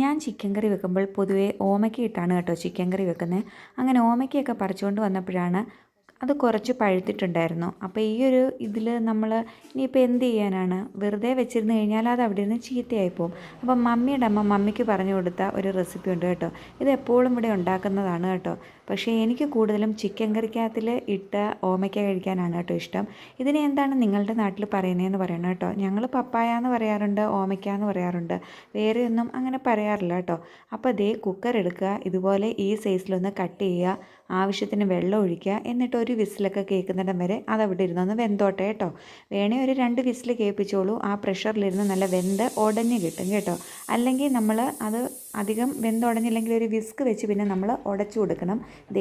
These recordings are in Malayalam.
ഞാൻ ചിക്കൻ കറി വെക്കുമ്പോൾ പൊതുവേ ഓമയ്ക്ക ഇട്ടാണ് കേട്ടോ ചിക്കൻ കറി വെക്കുന്നത്. അങ്ങനെ ഓമയ്ക്കയൊക്കെ പറിച്ചുകൊണ്ട് വന്നപ്പോഴാണ് അത് കുറച്ച് പഴുത്തിട്ടുണ്ടായിരുന്നു. അപ്പോൾ ഈ ഒരു ഇതിൽ നമ്മൾ ഇനിയിപ്പോൾ എന്ത് ചെയ്യാനാണ്, വെറുതെ വെച്ചിരുന്ന് കഴിഞ്ഞാൽ അത് അവിടെ നിന്ന് ചീത്തയായിപ്പോവും. അപ്പം മമ്മിയുടെ അമ്മ മമ്മിക്ക് പറഞ്ഞു കൊടുത്ത ഒരു റെസിപ്പി ഉണ്ട് കേട്ടോ. ഇത് എപ്പോഴും ഇവിടെ ഉണ്ടാക്കുന്നതാണ് കേട്ടോ. പക്ഷേ എനിക്ക് കൂടുതലും ചിക്കൻ കറിക്കകത്തിൽ ഇട്ട ഓമയ്ക്ക കഴിക്കാനാണ് കേട്ടോ ഇഷ്ടം. ഇതിനെ എന്താണ് നിങ്ങളുടെ നാട്ടിൽ പറയുന്നതെന്ന് പറയണം കേട്ടോ. ഞങ്ങൾ പപ്പായ എന്ന് പറയാറുണ്ട്, ഓമയ്ക്ക എന്ന് പറയാറുണ്ട്, വേറെ ഒന്നും അങ്ങനെ പറയാറില്ല കേട്ടോ. അപ്പോൾ ദേ കുക്കർ എടുക്കുക, ഇതുപോലെ ഈ സൈസിലൊന്ന് കട്ട് ചെയ്യുക, ആവശ്യത്തിന് വെള്ളം ഒഴിക്കുക, എന്നിട്ട് ഒരു വിസിലൊക്കെ കേൾക്കുന്നിടം വരെ അതവിടെ ഇരുന്നൊന്ന് വെന്തോട്ടെ കേട്ടോ. വേണേ ഒരു 2 വിസിൽ കേൾപ്പിച്ചോളൂ, ആ പ്രഷറിലിരുന്ന് നല്ല വെന്ത് ഉടഞ്ഞ് കിട്ടും കേട്ടോ. അല്ലെങ്കിൽ നമ്മൾ അത് അധികം വെന്തുടഞ്ഞില്ലെങ്കിൽ ഒരു വിസ്ക് വെച്ച് പിന്നെ നമ്മൾ ഉടച്ചു കൊടുക്കണം.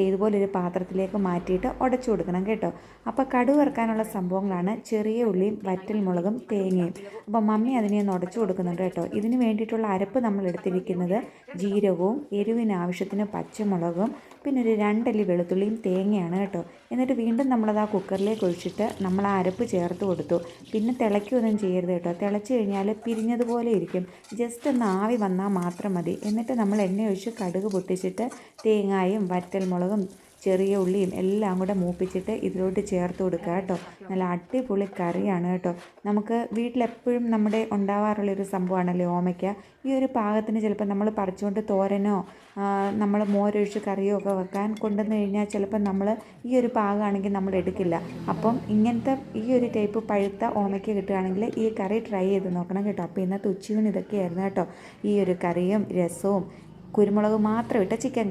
ഇതുപോലൊരു പാത്രത്തിലേക്ക് മാറ്റിയിട്ട് ഉടച്ചു കൊടുക്കണം കേട്ടോ. അപ്പോൾ കടുക് വറുക്കാനുള്ള സംഭവങ്ങളാണ് ചെറിയ ഉള്ളിയും വറ്റൽമുളകും തേങ്ങയും. അപ്പോൾ മമ്മി അതിനെ ഒന്ന് ഉടച്ചു കൊടുക്കുന്നുണ്ട് കേട്ടോ. ഇതിന് വേണ്ടിയിട്ടുള്ള അരപ്പ് നമ്മൾ എടുത്തിരിക്കുന്നത് ജീരകവും എരിവിന് ആവശ്യത്തിന് പച്ചമുളകും പിന്നെ ഒരു 2 അല്ലി വെളുത്തുള്ളിയും തേങ്ങയാണ് കേട്ടോ. എന്നിട്ട് വീണ്ടും നമ്മളത് ആ കുക്കറിലേക്ക് ഒഴിച്ചിട്ട് നമ്മൾ ആ അരപ്പ് ചേർത്ത് കൊടുത്തു. പിന്നെ തിളയ്ക്കുകയൊന്നും ചെയ്യരുത് കേട്ടോ. തിളച്ച് കഴിഞ്ഞാൽ പിരിഞ്ഞതുപോലെ ഇരിക്കും. ജസ്റ്റ് ഒന്ന് ആവി വന്നാൽ മാത്രം മതി. എന്നിട്ട് നമ്മൾ എണ്ണ ഒഴിച്ച് കടുക് പൊട്ടിച്ചിട്ട് തേങ്ങായും വറ്റൽമുളകും ചെറിയ ഉള്ളിയും എല്ലാം കൂടെ മൂപ്പിച്ചിട്ട് ഇതിലോട്ട് ചേർത്ത് കൊടുക്കുക കേട്ടോ. നല്ല അടിപൊളി കറിയാണ് കേട്ടോ. നമുക്ക് വീട്ടിലെപ്പോഴും നമ്മുടെ ഉണ്ടാവാറുള്ളൊരു സംഭവമാണല്ലോ ഓമയ്ക്ക. ഈ ഒരു പാകത്തിന് ചിലപ്പോൾ നമ്മൾ പറിച്ചുകൊണ്ട് തോരനോ നമ്മൾ മോരൊഴിച്ച് കറിയോ ഒക്കെ വെക്കാൻ കൊണ്ടുവന്ന് കഴിഞ്ഞാൽ ചിലപ്പോൾ നമ്മൾ ഈ ഒരു പാകമാണെങ്കിൽ നമ്മൾ എടുക്കില്ല. അപ്പം ഇങ്ങനത്തെ ഈ ഒരു ടൈപ്പ് പഴുത്ത ഓമയ്ക്ക കിട്ടുകയാണെങ്കിൽ ഈ കറി ട്രൈ ചെയ്ത് നോക്കണം കേട്ടോ. അപ്പോൾ ഇന്നത്തെ ഉച്ചയൂണ് ഇതൊക്കെയായിരുന്നു കേട്ടോ. ഈ ഒരു കറിയും രസവും കുരുമുളക് മാത്രം ഇട്ട ചിക്കൻ കറി.